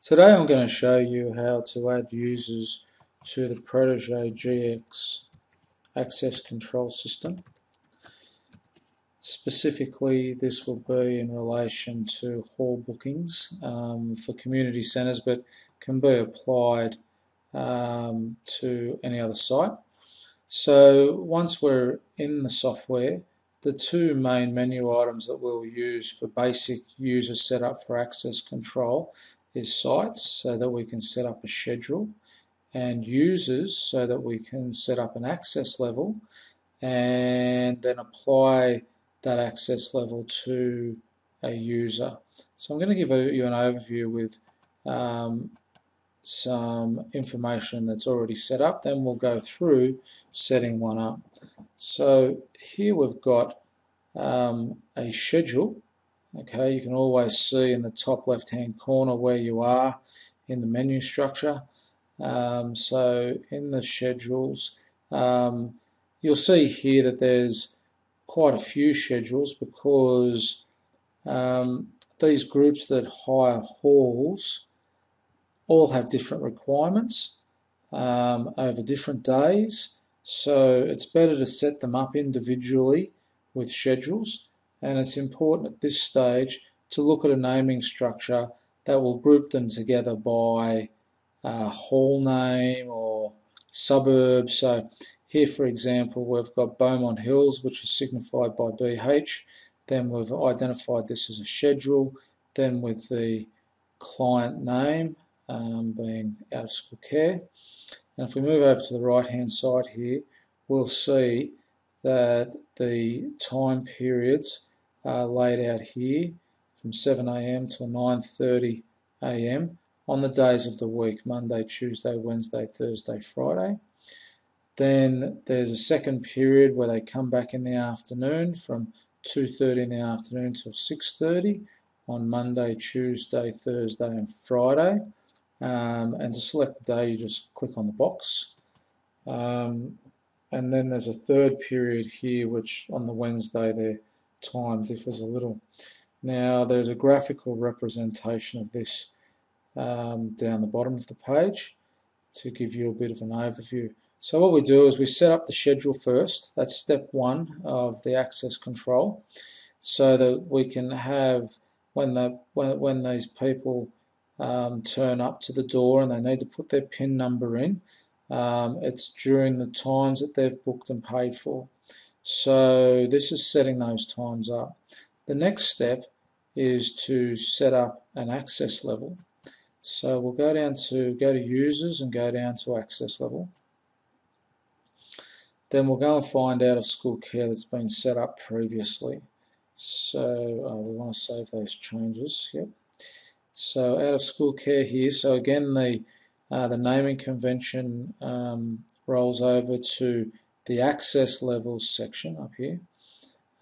Today I'm going to show you how to add users to the Protege GX access control system. Specifically, this will be in relation to hall bookings for community centres, but can be applied to any other site. So once we're in the software, the two main menu items that we'll use for basic user setup for access control is sites, so that we can set up a schedule, and users, so that we can set up an access level and then apply that access level to a user. So I'm going to give you an overview with some information that's already set up, then we'll go through setting one up. So here we've got a schedule. Okay, you can always see in the top left hand corner where you are in the menu structure. So in the schedules, you'll see here that there's quite a few schedules because these groups that hire halls all have different requirements over different days, so it's better to set them up individually with schedules, and it's important at this stage to look at a naming structure that will group them together by hall name or suburb. So here, for example, we've got Beaumont Hills, which is signified by BH. Then we've identified this as a schedule. Then with the client name being out of school care. And if we move over to the right hand side here, we'll see that the time periods are laid out here from 7 AM till 9:30 AM on the days of the week: Monday, Tuesday, Wednesday, Thursday, Friday. Then there's a second period where they come back in the afternoon from 2:30 in the afternoon till 6:30 on Monday, Tuesday, Thursday and Friday. And to select the day, you just click on the box. And then there's a third period here, which on the Wednesday their time differs a little. Now there's a graphical representation of this down the bottom of the page to give you a bit of an overview. So what we do is we set up the schedule first. That's step one of the access control, so that we can have when these people turn up to the door and they need to put their PIN number in, it's during the times that they've booked and paid for. So this is setting those times up. The next step is to set up an access level. So we'll go to users and go down to access level. Then we'll go and find out a school care that's been set up previously. So we want to save those changes. Yep. So out of school care here. So again, the naming convention rolls over to the access levels section up here,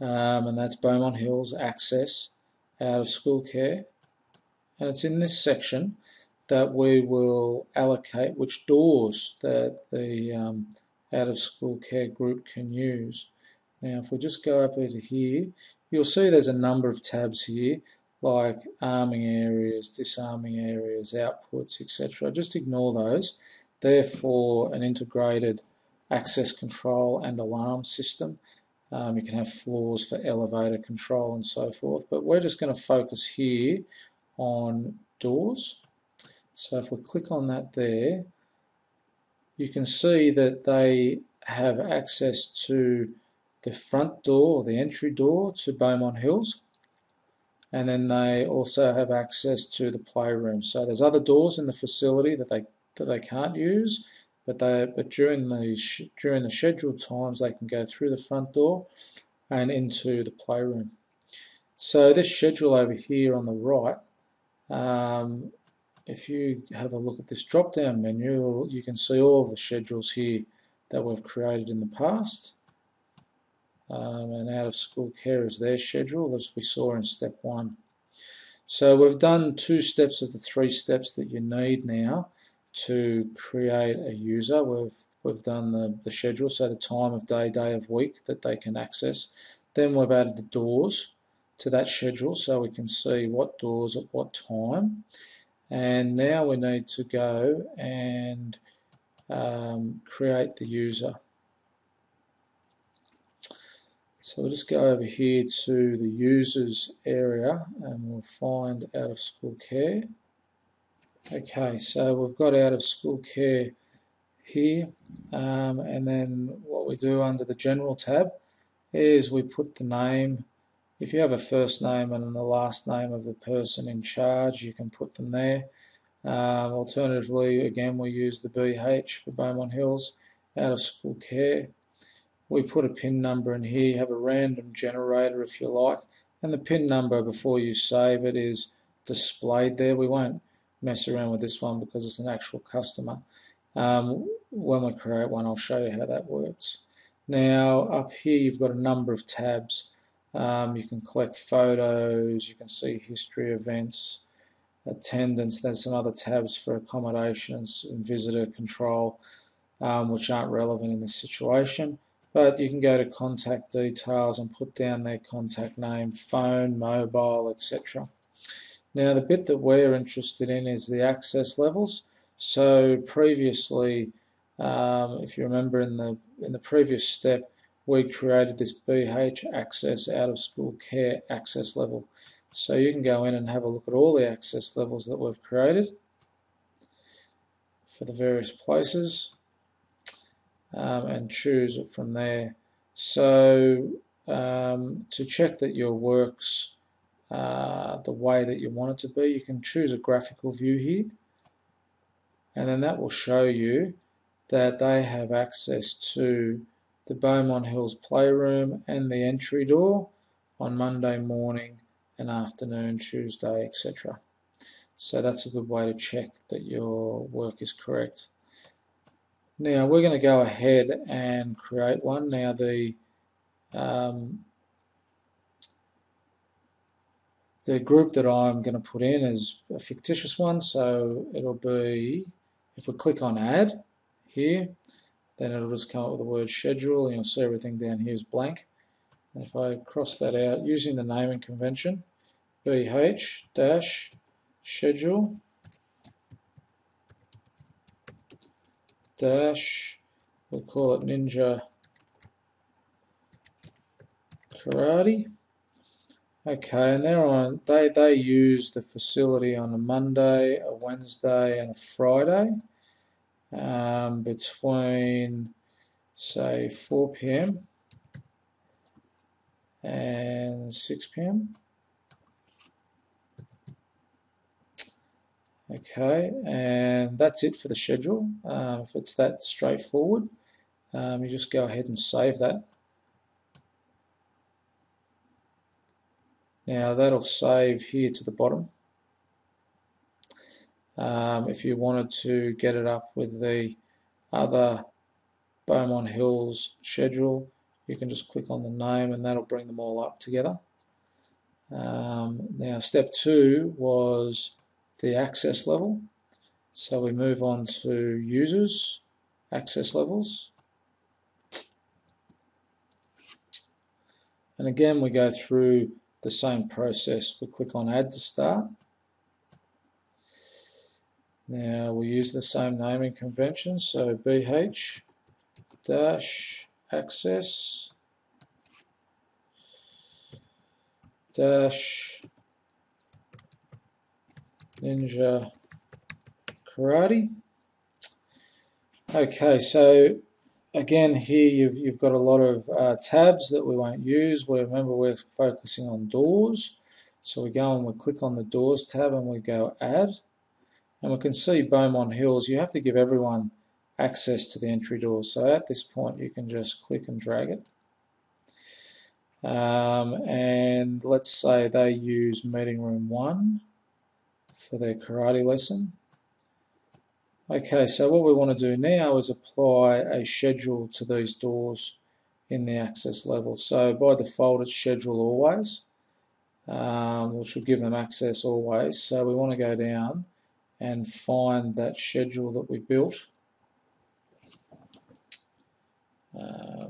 and that's Beaumont Hills access out of school care. And it's in this section that we will allocate which doors that the out of school care group can use. Now, if we just go up into here, you'll see there's a number of tabs here, like arming areas, disarming areas, outputs, etc. Just ignore those. They're for an integrated access control and alarm system. You can have floors for elevator control and so forth, but we're just going to focus here on doors. So if we click on that there, you can see that they have access to the front door, or the entry door to Beaumont Hills. And then they also have access to the playroom. So there's other doors in the facility that they can't use, but during the scheduled times they can go through the front door and into the playroom. So this schedule over here on the right, if you have a look at this drop-down menu, you can see all of the schedules here that we've created in the past. And out of school care is their schedule, as we saw in step one. So we've done 2 steps of the 3 steps that you need now to create a user. We've done the schedule, so the time of day, day of week that they can access. Then we've added the doors to that schedule, so we can see what doors at what time. And now we need to go and create the user. So we'll just go over here to the users area and we'll find out of school care. Okay, so we've got out of school care here, and then what we do under the general tab is we put the name. If you have a first name and the last name of the person in charge, you can put them there. Alternatively, again, we use the BH for Beaumont Hills out of school care. We put a PIN number in here. You have a random generator if you like, and the PIN number before you save it is displayed there. We won't mess around with this one because it's an actual customer. When we create one, I'll show you how that works. Now up here you've got a number of tabs. You can collect photos, you can see history, events, attendance. There's some other tabs for accommodations and visitor control, which aren't relevant in this situation. But you can go to contact details and put down their contact name, phone, mobile, etc. Now the bit that we're interested in is the access levels. So previously, if you remember in the previous step, we created this BH access out of school care access level. So you can go in and have a look at all the access levels that we've created for the various places. And choose it from there. So to check that your works the way that you want it to be, you can choose a graphical view here, and then that will show you that they have access to the Beaumont Hills Playroom and the entry door on Monday morning and afternoon, Tuesday, etc. So that's a good way to check that your work is correct. Now we're going to go ahead and create one. Now the group that I'm going to put in is a fictitious one, so it'll be, if we click on add here, then it'll just come up with the word schedule, and you'll see everything down here is blank. And if I cross that out using the naming convention, BH-schedule dash, we'll call it Ninja Karate. Okay, and they're on. They use the facility on a Monday, a Wednesday, and a Friday between, say, 4 p.m. and 6 p.m. Okay, and that's it for the schedule. If it's that straightforward, you just go ahead and save that. Now that'll save here to the bottom. If you wanted to get it up with the other Beaumont Hills schedule, you can just click on the name and that'll bring them all up together. Now step 2 was the access level. So we move on to users, access levels. And again we go through the same process. We click on add to start. Now we use the same naming convention, so BH dash access dash Ninja Karate. Okay, so again here you've got a lot of tabs that we won't use. Remember we're focusing on doors, so we go and we click on the doors tab and we go add, and we can see Beaumont Hills. You have to give everyone access to the entry doors, so at this point you can just click and drag it. And let's say they use meeting room 1 for their karate lesson. Okay, so what we want to do now is apply a schedule to these doors in the access level. So by default it's schedule always, which will give them access always. So we want to go down and find that schedule that we built,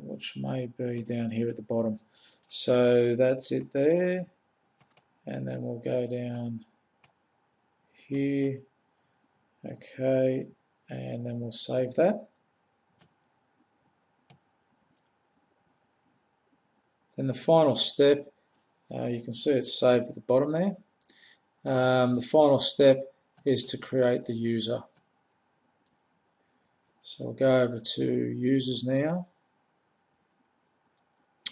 which may be down here at the bottom. So that's it there, and then we'll go down here. Okay, and then we'll save that. Then the final step, you can see it's saved at the bottom there. The final step is to create the user. So we'll go over to users now.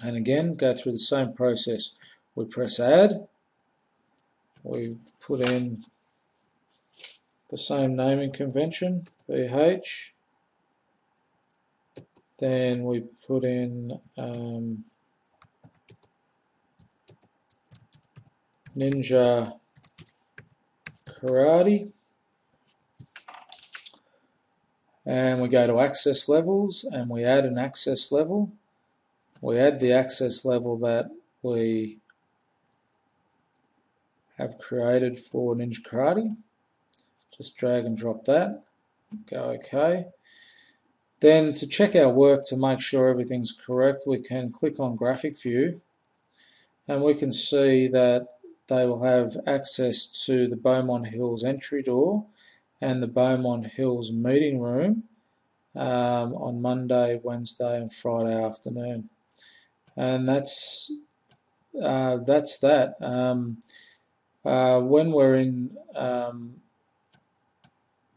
And again, go through the same process. We press add. We put in the same naming convention, VH. Then we put in Ninja Karate. And we go to access levels and we add an access level. We add the access level that we have created for Ninja Karate. Just drag and drop that. Go OK. Then to check our work to make sure everything's correct, we can click on Graphic View and we can see that they will have access to the Beaumont Hills entry door and the Beaumont Hills meeting room on Monday, Wednesday and Friday afternoon. And that's that. When we're in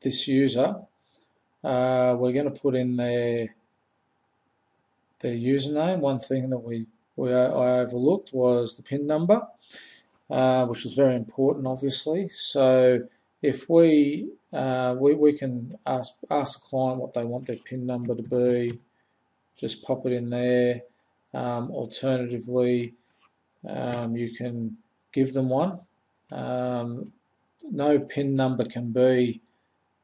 this user, we're going to put in their username. One thing that I overlooked was the PIN number, which is very important, obviously. So if we can ask the client what they want their PIN number to be, just pop it in there. Alternatively, you can give them one. No PIN number can be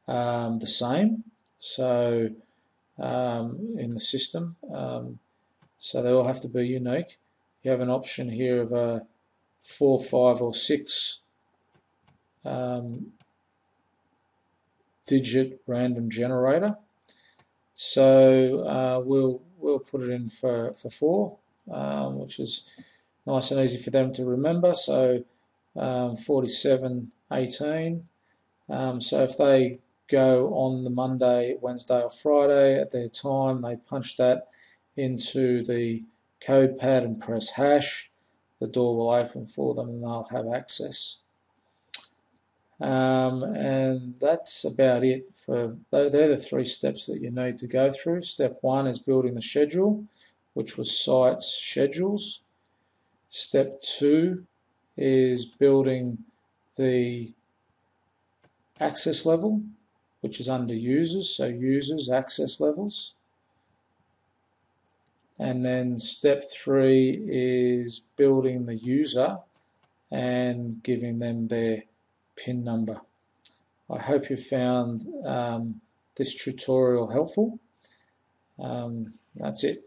the same, so in the system, so they all have to be unique. You have an option here of a 4, 5 or 6 digit random generator. So we'll put it in for 4, which is nice and easy for them to remember. So 4718. So if they go on the Monday, Wednesday or Friday at their time, they punch that into the code pad and press hash, the door will open for them and they'll have access. And that's about it. They're the 3 steps that you need to go through. Step 1 is building the schedule, which was sites schedules. Step 2 is building the access level, which is under users, so users access levels. And then step 3 is building the user and giving them their PIN number. I hope you found this tutorial helpful. That's it.